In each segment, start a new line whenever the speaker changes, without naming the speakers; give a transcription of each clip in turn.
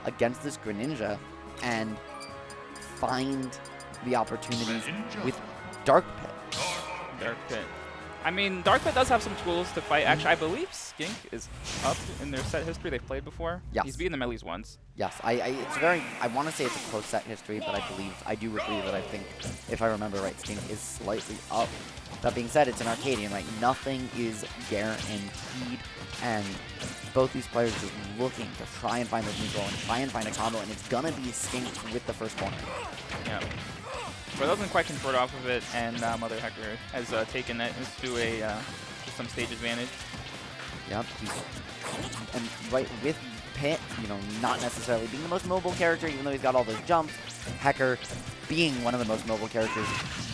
against this Greninja and find the opportunities with Dark Pit.
Dark Pit. I mean, Dark Pit does have some tools to fight. Actually, I believe Skink is up in their set history. They've played before.
Yes.
He's beaten them at least once.
Yes, it's very, I want to say it's a close set history, but I do agree that I think, if I remember right, Skink is slightly up. That being said, it's an Arcadian, right? Nothing is guaranteed, and both these players just looking to try and find the neutral and try and find a combo, and it's gonna be Skink with the first corner.
Yeah. But doesn't quite convert off of it, and MotherHecker has taken it into some stage advantage.
Yep, and right with Pit, you know, not necessarily being the most mobile character, even though he's got all those jumps. Hecker being one of the most mobile characters.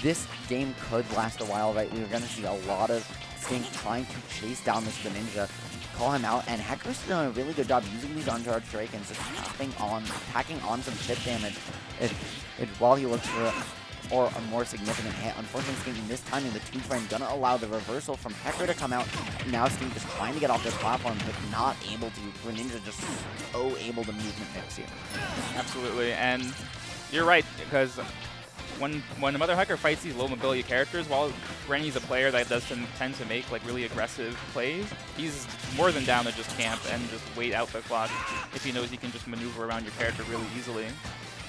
This game could last a while, right? We were going to see a lot of Skink trying to chase down this Greninja, call him out, and Hecker's done a really good job using these uncharged Shurikens, just tacking on some chip damage while he looks for a more significant hit. Unfortunately, Skink in this timing, the 2-frame gonna allow the reversal from Hecker to come out. Now Skink just trying to get off their platform, but not able to. Greninja just so able to movement mix here.
Absolutely, and you're right, because when MotherHecker fights these low mobility characters, while Rennie's a player that does tend to make like really aggressive plays, he's more than down to just camp and just wait out the clock if he knows he can just maneuver around your character really easily.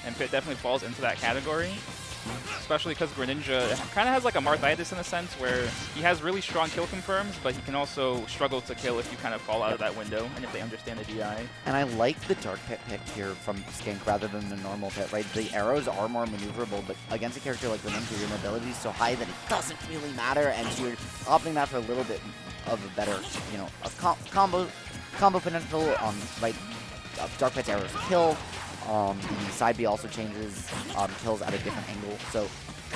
And Pit definitely falls into that category, especially because Greninja kind of has like a Marthitis in a sense, where he has really strong kill confirms, but he can also struggle to kill if you kind of fall out of that window and if they understand the DI.
And I like the Dark Pit pick here from Skink rather than the normal Pit, right? The arrows are more maneuverable, but against a character like Greninja, your mobility is so high that it doesn't really matter, and so you're opting that for a little bit of a better, you know, a combo potential, right? Dark Pit's arrows kill. The side B also changes kills at a different angle. So,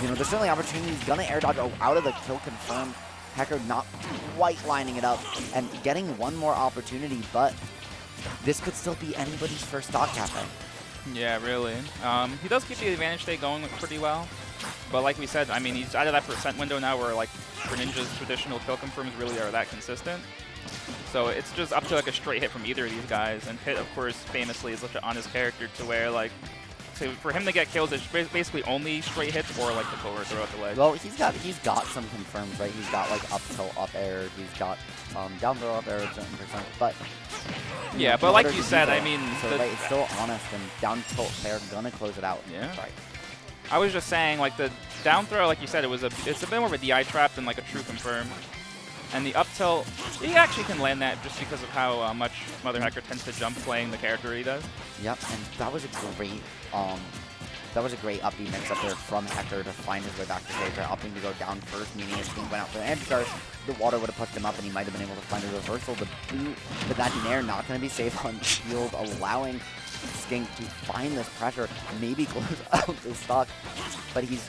you know, there's certainly opportunities. Gonna air dodge out of the kill confirmed. Hecker not quite lining it up and getting one more opportunity, but this could still be anybody's first stock cafe.
Yeah, really. He does keep the advantage state going pretty well. But like we said, I mean, he's out of that percent window now where like Greninja's traditional kill confirms really are that consistent. So it's just up to like a straight hit from either of these guys. And Pit, of course, famously is such an honest character to where like, for him to get kills, it's basically only straight hits or like the forward throw at the leg.
Well, he's got some confirms, right? He's got like up tilt, up air. He's got down throw, up air at certain percent. But
yeah, but like you said, I mean,
so right, it's still honest, and down tilt, they're gonna close it out.
Yeah.
Sorry.
I was just saying, like the down throw, like you said, it's a bit more of a DI trap than like a true confirm. And the up tilt, he actually can land that just because of how much MotherHecker tends to jump playing the character he does.
Yep, and that was a great upbeat mix up there from Hecker to find his way back to stage. Opting to go down first, meaning his team went out for the edge guard. The water would have pushed him up, and he might have been able to find a reversal to boot. But that Nair not going to be safe on shield, allowing Skink to find this pressure, maybe close out the stock. But he's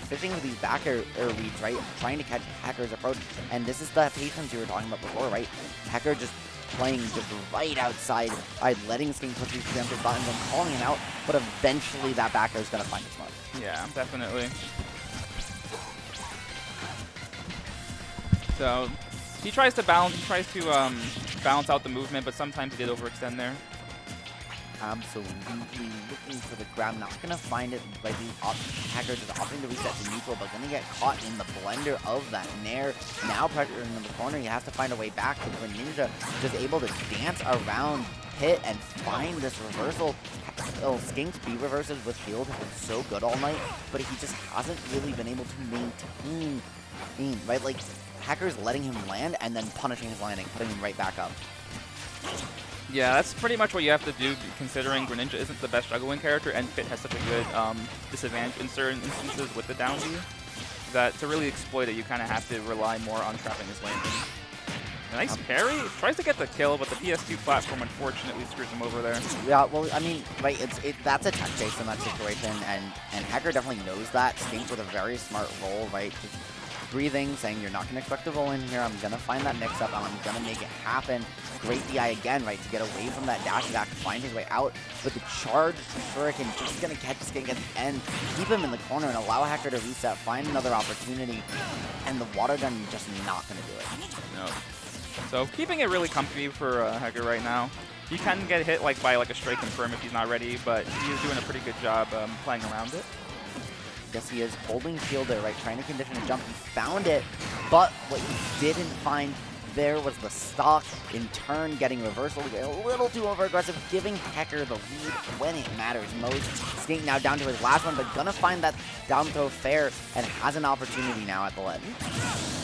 fishing with these back air reads, right? Trying to catch Hecker's approach. And this is the patience you were talking about before, right? Hecker just playing just right outside, letting Skink push these preemptive buttons and calling him out, but eventually that back air is going to find its mark.
Yeah, definitely. So he tries to balance out the movement, but sometimes he did overextend there.
Absolutely looking for the grab, not going to find it by the Hecker just opting to reset to neutral, but going to get caught in the blender of that Nair. Now pressure in the corner, you have to find a way back to Greninja, just able to dance around Pit and find this reversal. Skink's B reverses with shield have been so good all night, but he just hasn't really been able to maintain, right? Like, Hecker's letting him land and then punishing his landing, putting him right back up.
Yeah, that's pretty much what you have to do, considering Greninja isn't the best juggling character, and Pit has such a good disadvantage in certain instances with the down B, that to really exploit it, you kind of have to rely more on trapping his landing. Nice parry. Tries to get the kill, but the PS2 platform unfortunately screws him over there.
Yeah, well, I mean, right, that's a tech chase in that situation, and Hecker definitely knows that. Skink with a very smart roll, right? Just breathing, saying you're not going to expect a roll in here. I'm going to find that mix-up, and I'm going to make it happen. Great DI again, right, to get away from that dash attack, find his way out. But the charge Shuriken just going to catch Skink at the end, keep him in the corner, and allow Hecker to reset, find another opportunity, and the water gun just not going to do it.
No. So keeping it really comfy for Hecker right now. He can get hit like by like a straight confirm if he's not ready, but he is doing a pretty good job playing around it.
Yes, he is holding shield there, right? Trying to condition a jump. He found it, but what he didn't find there was the stock. In turn, getting reversal, a little too over-aggressive, giving Hecker the lead when it matters most. Skink now down to his last one, but gonna find that down throw fair and has an opportunity now at the ledge.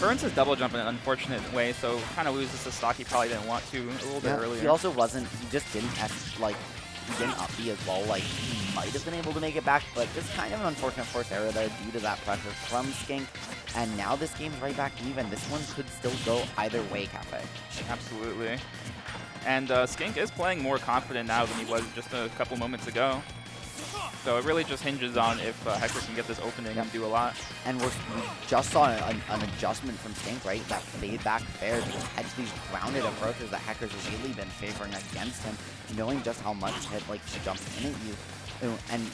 Burns his double jump in an unfortunate way, so kind of loses the stock he probably didn't want to a little bit earlier.
He also wasn't, he just didn't he didn't up B as well. Like, he might have been able to make it back, but just kind of an unfortunate forced error there due to that pressure from Skink. And now this game's right back even. This one could still go either way, Cafe.
Absolutely. And Skink is playing more confident now than he was just a couple moments ago. So it really just hinges on if Hecker can get this opening and do a lot.
And we just saw an adjustment from Skink, right? That fade back fair to hedge these grounded approaches that Hecker's really been favoring against him, knowing just how much Hit likes to jump in at you. And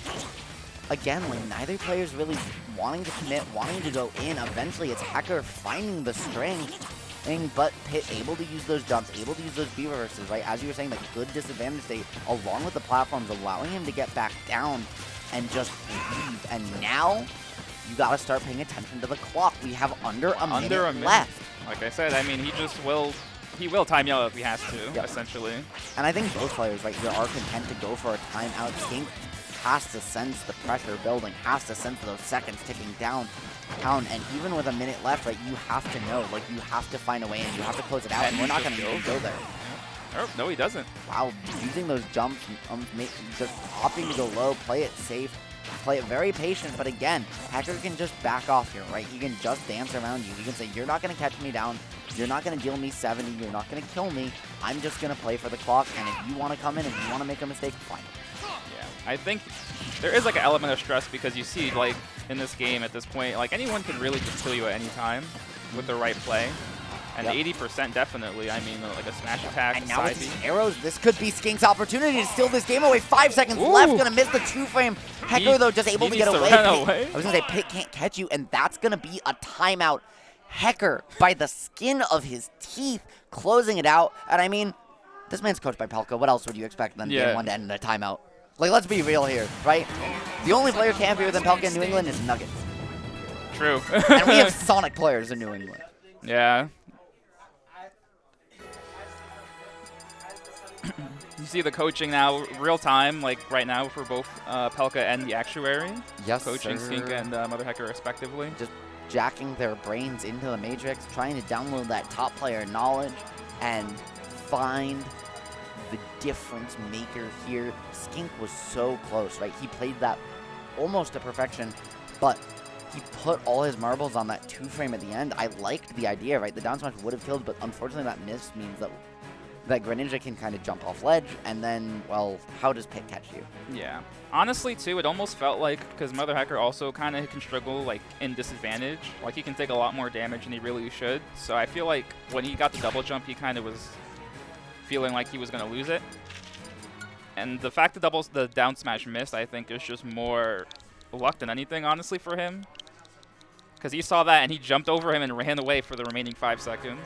again, like, neither player's really wanting to commit, wanting to go in. Eventually, it's Hecker finding the strength, but Pit able to use those jumps, able to use those B reverses, right? As you were saying, the good disadvantage state, along with the platforms, allowing him to get back down and just leave. And now, you gotta start paying attention to the clock. We have under a minute left.
Like I said, I mean, he will time you out if he has to, essentially.
And I think both players, right, here are content to go for a timeout. Skink has to sense the pressure building, has to sense those seconds ticking down, and even with a minute left, right, you have to know, like, you have to find a way and you have to close it out, and we're not going to go there.
Oh, no, he doesn't.
Wow, using those jumps, just opting to go low, play it safe, play it very patient, but again, Hecker can just back off here, right? He can just dance around you. He can say, you're not going to catch me down, you're not going to deal me 70, you're not going to kill me, I'm just going to play for the clock, and if you want to come in, if you want to make a mistake, fine.
Yeah, I think there is like an element of stress because you see, like, in this game at this point, like, anyone can really just kill you at any time with the right play. And 80% definitely, I mean, like a smash attack,
and now with these arrows, this could be Skink's opportunity to steal this game away. 5 seconds left, gonna miss the true frame. Hecker, though, just able to get away. I was gonna say, Pit can't catch you, and that's gonna be a timeout. Hecker, by the skin of his teeth, closing it out. And I mean, this man's coached by Pelka. What else would you expect than game one to end in a timeout? Like, let's be real here, right? The only player campier than Pelka in New England is Nuggets.
True.
And we have Sonic players in New England.
Yeah. You see the coaching now, real time, like right now for both Pelka and the Actuary.
Yes,
coaching Skink and MotherHecker respectively.
Just jacking their brains into the Matrix, trying to download that top player knowledge and find the difference maker here. Skink was so close, right? He played that almost to perfection, but he put all his marbles on that 2-frame at the end. I liked the idea, right? The down smash would have killed, but unfortunately that miss means that Greninja can kind of jump off ledge, and then, well, how does Pit catch you?
Yeah. Honestly, too, it almost felt like, because MotherHecker also kind of can struggle, like, in disadvantage. Like, he can take a lot more damage than he really should. So I feel like when he got the double jump, he kind of was feeling like he was going to lose it. And the fact that the down smash missed, I think, is just more luck than anything, honestly, for him. Because he saw that, and he jumped over him and ran away for the remaining 5 seconds.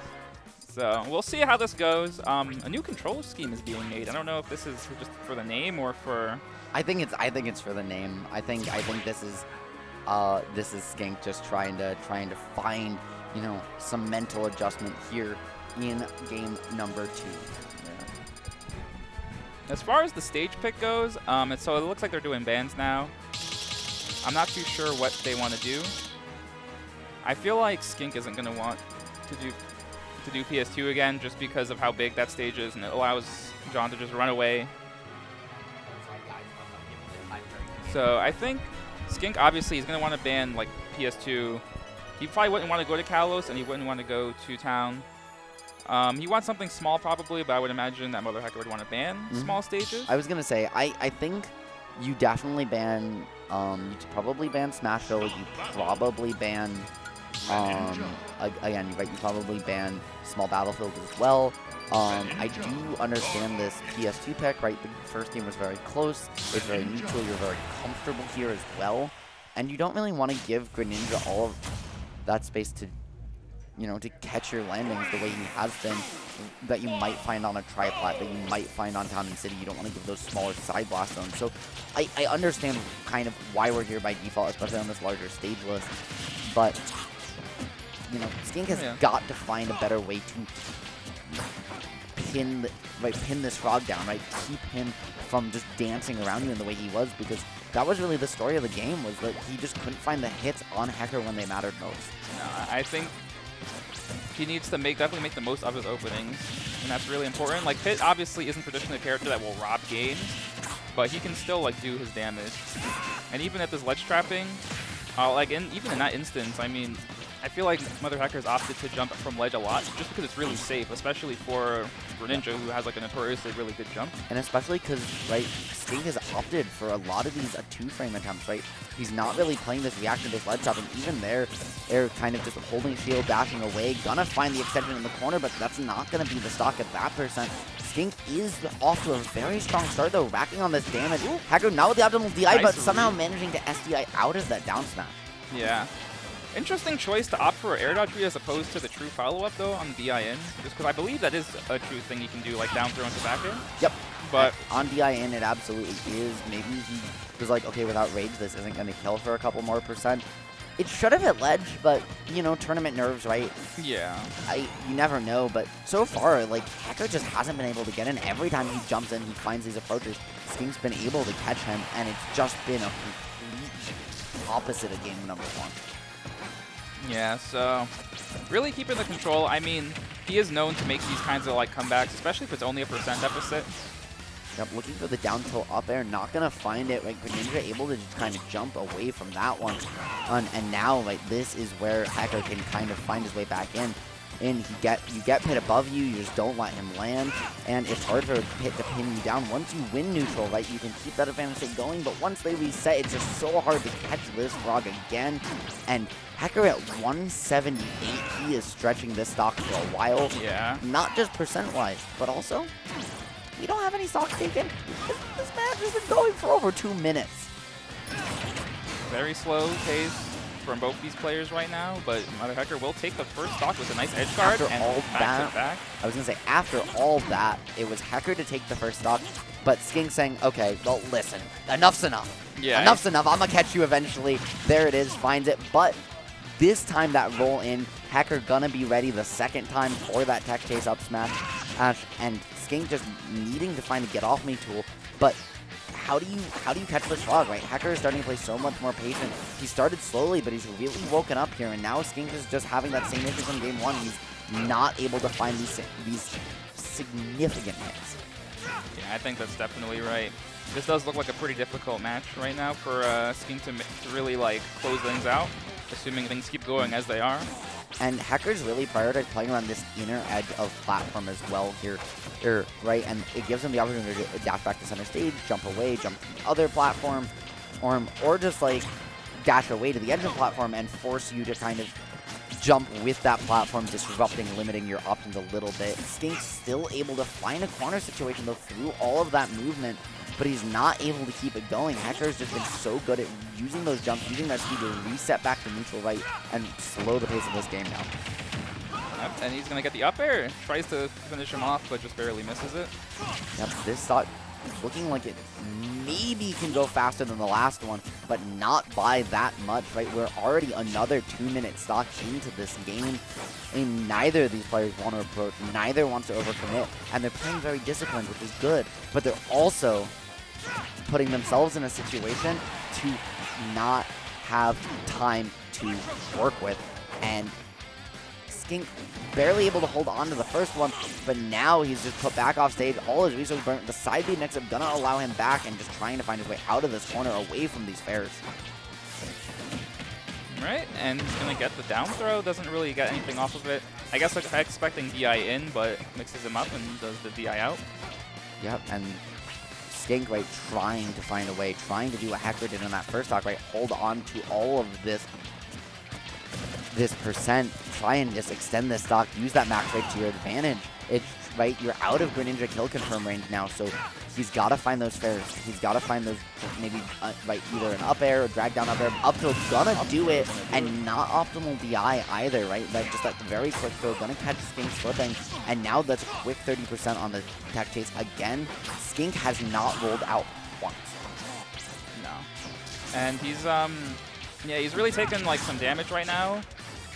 So we'll see how this goes. A new control scheme is being made. I don't know if this is just for the name or for.
I think it's for the name. I think this is Skink just trying to find, you know, some mental adjustment here in game number 2.
Yeah. As far as the stage pick goes, so it looks like they're doing bands now. I'm not too sure what they want to do. I feel like Skink isn't going to want to do PS2 again just because of how big that stage is, and it allows John to just run away. So I think Skink obviously is going to want to ban like PS2. He probably wouldn't want to go to Kalos, and he wouldn't want to go to town. He wants something small probably, but I would imagine that MotherHecker would want to ban small stages.
I was going to say, I think you definitely ban, you probably ban Smashville, you probably ban, again, right, you probably ban small battlefields as well. I do understand this PS2 pick, right? The first game was very close, it's very neutral, you're very comfortable here as well. And you don't really want to give Greninja all of that space to you know, to catch your landings the way he has been, that you might find on a triplat, that you might find on Town and City. You don't want to give those smaller side blast zones. So I understand kind of why we're here by default, especially on this larger stage list. But, you know, Skink has got to find a better way to pin this frog down, right? Keep him from just dancing around you in the way he was, because that was really the story of the game, was that he just couldn't find the hits on Hecker when they mattered most.
No, I think he needs to definitely make the most of his openings, and that's really important. Like, Pit obviously isn't traditionally a character that will rob games, but he can still, like, do his damage. And even at this ledge trapping, even in that instance, I mean, I feel like MotherHecker's opted to jump from ledge a lot just because it's really safe, especially for Greninja, who has like a notoriously really good jump.
And especially because, right, Skink has opted for a lot of these two-frame attempts, right? He's not really playing this reaction-based ledge trap, and even there, they're kind of just holding shield, dashing away, gonna find the extension in the corner, but that's not gonna be the stock at that percent. Skink is off to a very strong start, though, racking on this damage. Hecker now with the optimal DI, but somehow managing to SDI out of that down smash.
Yeah. Interesting choice to opt for air dodge read as opposed to the true follow-up, though, on the DI-in. Just because I believe that is a true thing you can do, like down throw into back in.
Yep.
But
on DI-in, it absolutely is. Maybe he was like, okay, without rage, this isn't going to kill for a couple more percent. It should have hit ledge, but, you know, tournament nerves, right?
Yeah.
You never know, but so far, like, Hecker just hasn't been able to get in. Every time he jumps in, he finds these approaches. Skink's been able to catch him, and it's just been a complete opposite of game number 1.
Yeah, so really keeping the control. I mean, he is known to make these kinds of like comebacks, especially if it's only a percent deficit.
Yep, looking for the down tilt up air, not gonna find it. Right, Greninja able to just kind of jump away from that one, and now like this is where Hecker can kind of find his way back in. And you get Pit above you, you just don't let him land, and it's hard for Pit to pin you down. Once you win neutral, right, you can keep that advantage state going, but once they reset, it's just so hard to catch this frog again. And Hecker at 178, he is stretching this stock for a while.
Yeah.
Not just percent-wise, but also, we don't have any stocks taken. This match has been going for over 2 minutes.
Very slow pace from both these players right now, but MotherHecker will take the first stock with a nice edge guard
After
and
all that,
back.
I was going to say, after all that, it was Hecker to take the first stock, but Skink saying, okay, well, listen, enough's enough.
Yeah.
Enough's enough. I'm going to catch you eventually. There it is, finds it, but this time that roll in, Hecker gonna be ready the second time for that tech chase up smash, and Skink just needing to find a get off me tool, but how do you catch this frog, right? Hecker is starting to play so much more patient. He started slowly, but he's really woken up here, and now Skink is just having that same issue from game 1. He's not able to find these significant hits.
Yeah, I think that's definitely right. This does look like a pretty difficult match right now for Skink to really like close things out, assuming things keep going as they are.
And Hecker's really prioritized playing around this inner edge of platform as well here, right? And it gives him the opportunity to dash back to center stage, jump away, jump to the other platform, or just like dash away to the edge of the platform and force you to kind of jump with that platform, disrupting, limiting your options a little bit. Skink's still able to find a corner situation though through all of that movement, but he's not able to keep it going. Hecker's just been so good at using those jumps, using that speed to reset back to neutral right and slow the pace of this game now.
Yep, and he's going to get the up air. Tries to finish him off, but just barely misses it.
Yep, this stock looking like it maybe can go faster than the last one, but not by that much, right? We're already another 2-minute stock into this game, and neither of these players want to approach, neither wants to overcommit, and they're playing very disciplined, which is good, but they're also putting themselves in a situation to not have time to work with, and Skink barely able to hold on to the first one, but now he's just put back off stage, all his resources burnt, the side B mix-up gonna allow him back and just trying to find his way out of this corner away from these fairs.
Right, and he's gonna get the down throw, doesn't really get anything off of it. I guess like expecting DI in, but mixes him up and does the DI out.
Yep, and Skink, right, trying to find a way, trying to do what Hecker did in that first stock, right, hold on to all of this percent, try and just extend this stock, use that max rate to your advantage. It's right? You're out of Greninja kill confirm range now, so he's got to find those fairs. He's got to find those, maybe right, either an up air or drag down up air. Up tilt gonna do it, and not optimal BI either, right? Like just that very quick throw, gonna catch Skink slipping, and now that's a quick 30% on the tech chase again. Skink has not rolled out once.
No. And he's yeah, he's really taking like some damage right now.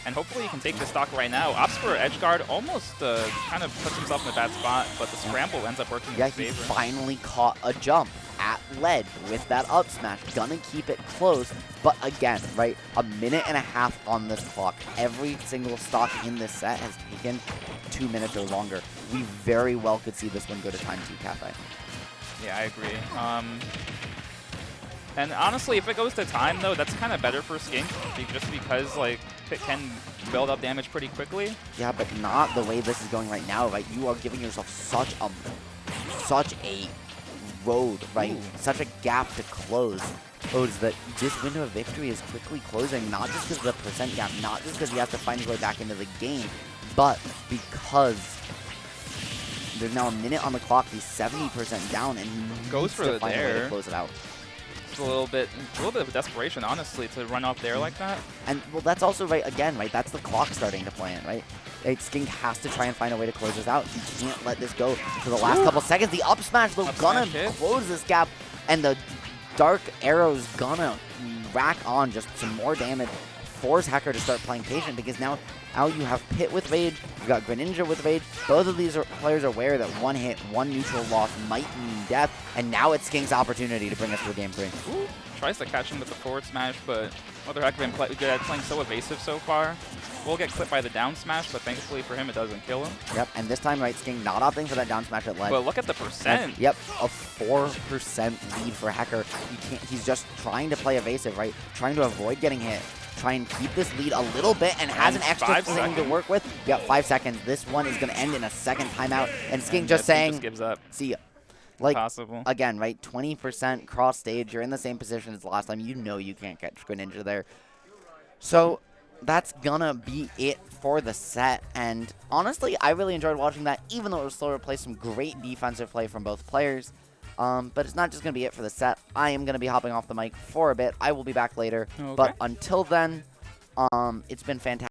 And hopefully he can take the stock right now. Opts for edge guard almost kind of puts himself in a bad spot, but the scramble ends up working in his favor.
He finally caught a jump at lead with that up smash. Gonna keep it close, but again, right, a minute and a half on this clock. Every single stock in this set has taken 2 minutes or longer. We very well could see this one go to Time 2 Cafe.
Yeah, I agree. And honestly, if it goes to time, though, that's kind of better for Skink, just because, like, it can build up damage pretty quickly.
Yeah, but not the way this is going right now, right? You are giving yourself such a road, right?
Ooh.
Such a gap to close. That this window of victory is quickly closing, not just because of the percent gap, not just because he has to find his way back into the game, but because there's now a minute on the clock, he's 70% down, and he
goes
needs
for
to
the
find a way to
dare.
close it out.
A little bit of desperation, honestly, to run up there like that.
And, well, that's also, right, again, right, that's the clock starting to play in, right? Skink has to try and find a way to close this out. He can't let this go for the last couple seconds. The up smash, though, gonna close this gap, and the dark arrow's gonna rack on just some more damage. Force Hacker to start playing patient, because now you have Pit with Rage, you've got Greninja with Rage. Both of these players are aware that one hit, one neutral loss might mean death, and now it's Skink's opportunity to bring us to a game 3.
Ooh, tries to catch him with the forward smash, but MotherHecker been good at playing so evasive so far. Will get clipped by the down smash, but thankfully for him, it doesn't kill him.
Yep, and this time, right, Skink not opting for that down smash at lead.
But look at the percent.
Yep, a 4% lead for Hacker. He's just trying to play evasive, right? Trying to avoid getting hit. Try and keep this lead a little bit, and has an extra thing to work with. You got 5 seconds. This one is going to end in a second timeout, and Skink just saying,
just gives up.
See ya. Like,
Possible.
Again, right, 20% cross stage. You're in the same position as last time. You know you can't catch Greninja there. So that's going to be it for the set, and honestly, I really enjoyed watching that, even though it was slower play. Some great defensive play from both players. But it's not just going to be it for the set. I am going to be hopping off the mic for a bit. I will be back later.
Okay.
But until then, it's been fantastic.